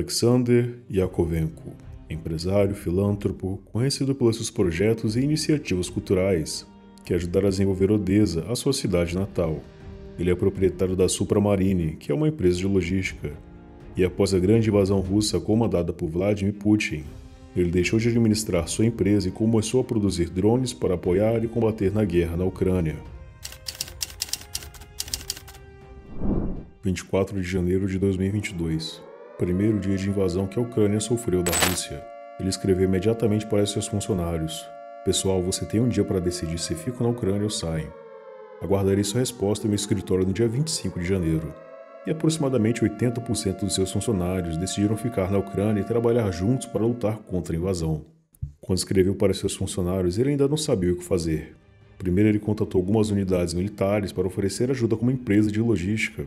Alexander Yakovenko, empresário, filântropo, conhecido pelos seus projetos e iniciativas culturais que ajudaram a desenvolver Odessa, a sua cidade natal. Ele é proprietário da Supramarine, que é uma empresa de logística, e após a grande invasão russa comandada por Vladimir Putin, ele deixou de administrar sua empresa e começou a produzir drones para apoiar e combater na guerra na Ucrânia. 24 de janeiro de 2022, primeiro dia de invasão que a Ucrânia sofreu da Rússia. Ele escreveu imediatamente para seus funcionários: "Pessoal, você tem um dia para decidir se fico na Ucrânia ou saem. Aguardarei sua resposta em meu escritório no dia 25 de janeiro. E aproximadamente 80% dos seus funcionários decidiram ficar na Ucrânia e trabalhar juntos para lutar contra a invasão. Quando escreveu para seus funcionários, ele ainda não sabia o que fazer. Primeiro, ele contatou algumas unidades militares para oferecer ajuda como empresa de logística.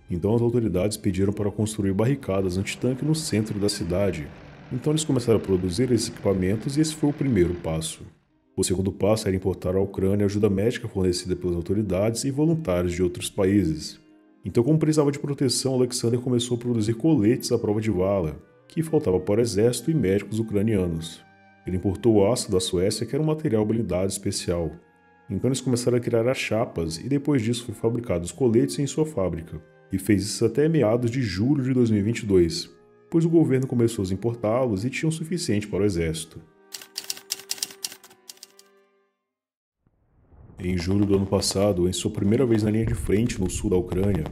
Então, as autoridades pediram para construir barricadas antitanque no centro da cidade. Então, eles começaram a produzir esses equipamentos e esse foi o primeiro passo. O segundo passo era importar à Ucrânia ajuda médica fornecida pelas autoridades e voluntários de outros países. Então, como precisava de proteção, Alexander começou a produzir coletes à prova de bala, que faltava para o exército e médicos ucranianos. Ele importou o aço da Suécia, que era um material blindado especial. Então, eles começaram a criar as chapas e depois disso foi fabricado os coletes em sua fábrica. E fez isso até meados de julho de 2022, pois o governo começou a importá-los e tinha o suficiente para o exército. Em julho do ano passado, em sua primeira vez na linha de frente no sul da Ucrânia,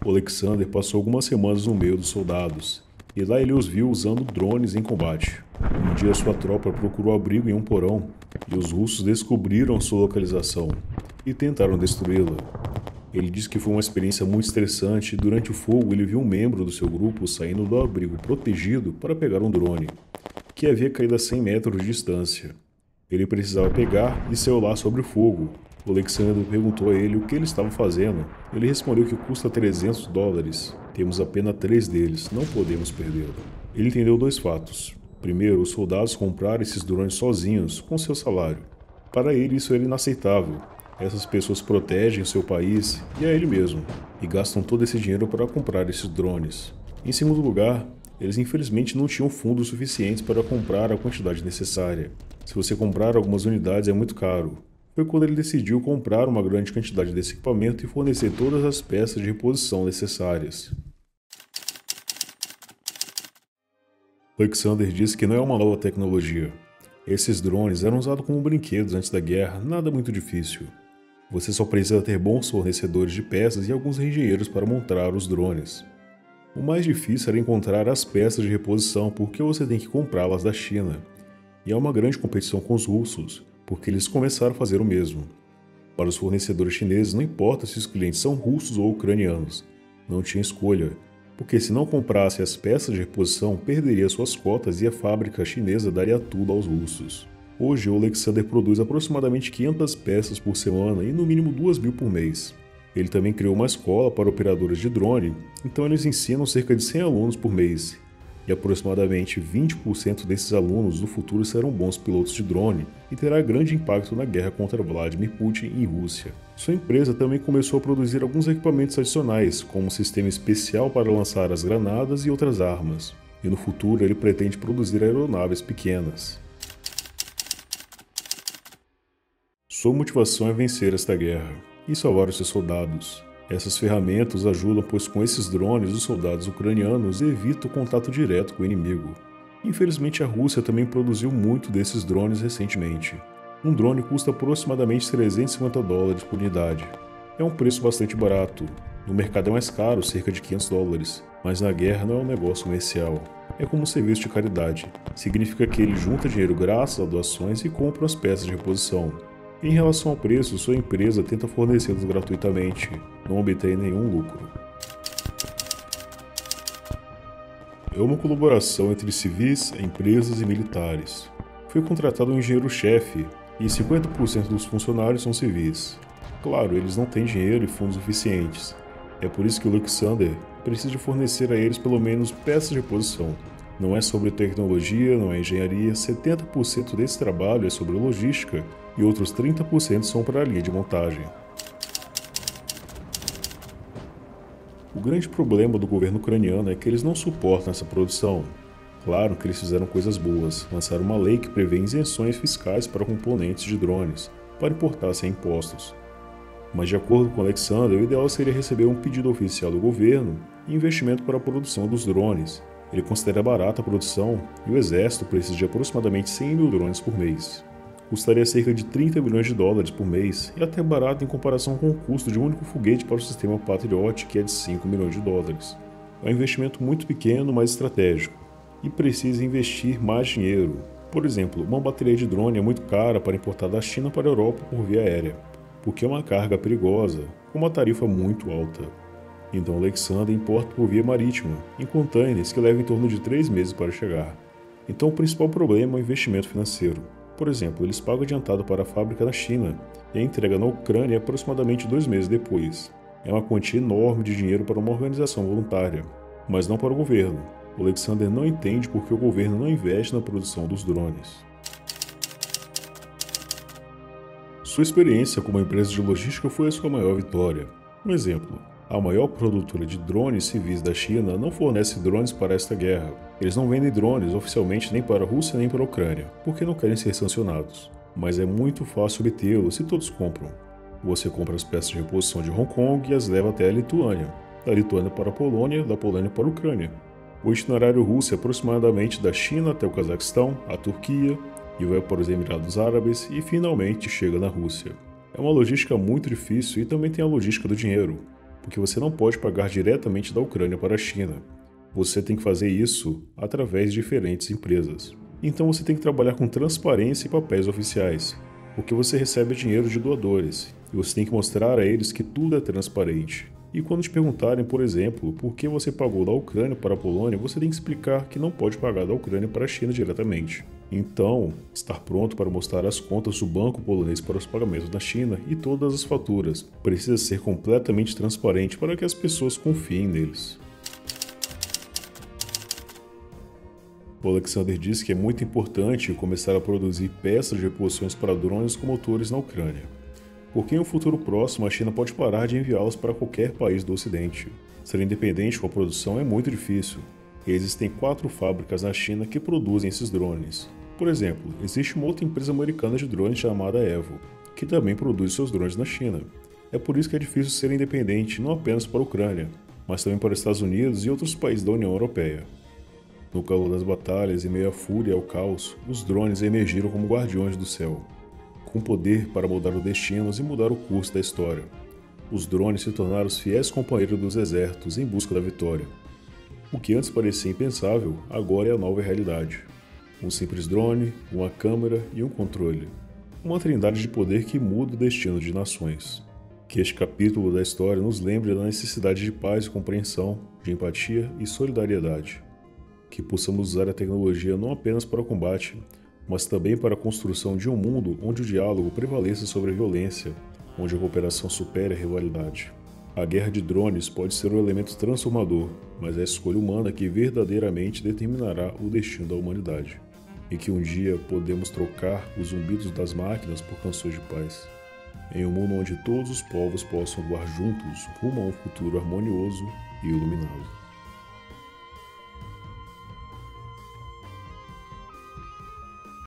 o Alexander passou algumas semanas no meio dos soldados, e lá ele os viu usando drones em combate. Um dia sua tropa procurou abrigo em um porão, e os russos descobriram sua localização, e tentaram destruí-la. Ele disse que foi uma experiência muito estressante e durante o fogo ele viu um membro do seu grupo saindo do abrigo protegido para pegar um drone, que havia caído a 100 metros de distância. Ele precisava pegar e saiu lá sobre o fogo. O Alexander perguntou a ele o que ele estava fazendo. Ele respondeu que custa $300. Temos apenas 3 deles, não podemos perdê-lo. Ele entendeu 2 fatos. Primeiro, os soldados compraram esses drones sozinhos, com seu salário. Para ele isso era inaceitável. Essas pessoas protegem o seu país e a ele mesmo, e gastam todo esse dinheiro para comprar esses drones. Em segundo lugar, eles infelizmente não tinham fundos suficientes para comprar a quantidade necessária. Se você comprar algumas unidades é muito caro. Foi quando ele decidiu comprar uma grande quantidade desse equipamento e fornecer todas as peças de reposição necessárias. Alexander disse que não é uma nova tecnologia. Esses drones eram usados como brinquedos antes da guerra, nada muito difícil. Você só precisa ter bons fornecedores de peças e alguns engenheiros para montar os drones. O mais difícil era encontrar as peças de reposição porque você tem que comprá-las da China. E há uma grande competição com os russos, porque eles começaram a fazer o mesmo. Para os fornecedores chineses, não importa se os clientes são russos ou ucranianos, não tinha escolha, porque se não comprasse as peças de reposição, perderia suas cotas e a fábrica chinesa daria tudo aos russos. Hoje, o Alexander produz aproximadamente 500 peças por semana e no mínimo 2.000 por mês. Ele também criou uma escola para operadores de drone, então eles ensinam cerca de 100 alunos por mês. E aproximadamente 20% desses alunos no futuro serão bons pilotos de drone e terá grande impacto na guerra contra Vladimir Putin e Rússia. Sua empresa também começou a produzir alguns equipamentos adicionais, como um sistema especial para lançar as granadas e outras armas. E no futuro ele pretende produzir aeronaves pequenas. Sua motivação é vencer esta guerra e salvar os seus soldados. Essas ferramentas ajudam, pois com esses drones os soldados ucranianos evitam o contato direto com o inimigo. Infelizmente a Rússia também produziu muito desses drones recentemente. Um drone custa aproximadamente $350 por unidade. É um preço bastante barato. No mercado é mais caro, cerca de $500, mas na guerra não é um negócio comercial. É como um serviço de caridade. Significa que ele junta dinheiro graças a doações e compra as peças de reposição. Em relação ao preço, sua empresa tenta fornecê-los gratuitamente, não obtém nenhum lucro. É uma colaboração entre civis, empresas e militares. Foi contratado um engenheiro-chefe e 50% dos funcionários são civis. Claro, eles não têm dinheiro e fundos suficientes. É por isso que o Alexander precisa fornecer a eles pelo menos peças de reposição. Não é sobre tecnologia, não é engenharia, 70% desse trabalho é sobre logística e outros 30% são para a linha de montagem. O grande problema do governo ucraniano é que eles não suportam essa produção. Claro que eles fizeram coisas boas, lançaram uma lei que prevê isenções fiscais para componentes de drones, para importar sem impostos. Mas de acordo com Alexander, o ideal seria receber um pedido oficial do governo e investimento para a produção dos drones. Ele considera barata a produção e o exército precisa de aproximadamente 100 mil drones por mês. Custaria cerca de 30 milhões de dólares por mês e até barato em comparação com o custo de um único foguete para o sistema Patriot, que é de 5 milhões de dólares. É um investimento muito pequeno, mas estratégico, e precisa investir mais dinheiro. Por exemplo, uma bateria de drone é muito cara para importar da China para a Europa por via aérea, porque é uma carga perigosa, com uma tarifa muito alta. Então Alexander importa por via marítima, em containers que levam em torno de 3 meses para chegar. Então o principal problema é o investimento financeiro. Por exemplo, eles pagam adiantado para a fábrica na China e a entrega na Ucrânia aproximadamente 2 meses depois. É uma quantia enorme de dinheiro para uma organização voluntária, mas não para o governo. O Alexander não entende porque o governo não investe na produção dos drones. Sua experiência como empresa de logística foi a sua maior vitória. Um exemplo: a maior produtora de drones civis da China não fornece drones para esta guerra. Eles não vendem drones oficialmente nem para a Rússia nem para a Ucrânia, porque não querem ser sancionados. Mas é muito fácil obtê-los se todos compram. Você compra as peças de reposição de Hong Kong e as leva até a Lituânia, da Lituânia para a Polônia, da Polônia para a Ucrânia. O itinerário russo é aproximadamente da China até o Cazaquistão, a Turquia, e vai para os Emirados Árabes e finalmente chega na Rússia. É uma logística muito difícil e também tem a logística do dinheiro, porque você não pode pagar diretamente da Ucrânia para a China. Você tem que fazer isso através de diferentes empresas. Então você tem que trabalhar com transparência e papéis oficiais, porque você recebe dinheiro de doadores, e você tem que mostrar a eles que tudo é transparente. E quando te perguntarem, por exemplo, por que você pagou da Ucrânia para a Polônia, você tem que explicar que não pode pagar da Ucrânia para a China diretamente. Então, estar pronto para mostrar as contas do banco polonês para os pagamentos na China e todas as faturas precisa ser completamente transparente para que as pessoas confiem neles. O Alexander disse que é muito importante começar a produzir peças de reposições para drones com motores na Ucrânia, porque em um futuro próximo a China pode parar de enviá-los para qualquer país do Ocidente. Ser independente com a produção é muito difícil, e existem 4 fábricas na China que produzem esses drones. Por exemplo, existe uma outra empresa americana de drones chamada Evo, que também produz seus drones na China. É por isso que é difícil ser independente não apenas para a Ucrânia, mas também para os Estados Unidos e outros países da União Europeia. No calor das batalhas, em meio à fúria e ao caos, os drones emergiram como guardiões do céu, com poder para mudar os destinos e mudar o curso da história. Os drones se tornaram os fiéis companheiros dos exércitos em busca da vitória. O que antes parecia impensável, agora é a nova realidade. Um simples drone, uma câmera e um controle. Uma trindade de poder que muda o destino de nações. Que este capítulo da história nos lembre da necessidade de paz e compreensão, de empatia e solidariedade. Que possamos usar a tecnologia não apenas para o combate, mas também para a construção de um mundo onde o diálogo prevaleça sobre a violência, onde a cooperação supere a rivalidade. A guerra de drones pode ser um elemento transformador, mas é a escolha humana que verdadeiramente determinará o destino da humanidade. E que um dia podemos trocar os zumbidos das máquinas por canções de paz. Em um mundo onde todos os povos possam voar juntos rumo a um futuro harmonioso e iluminado.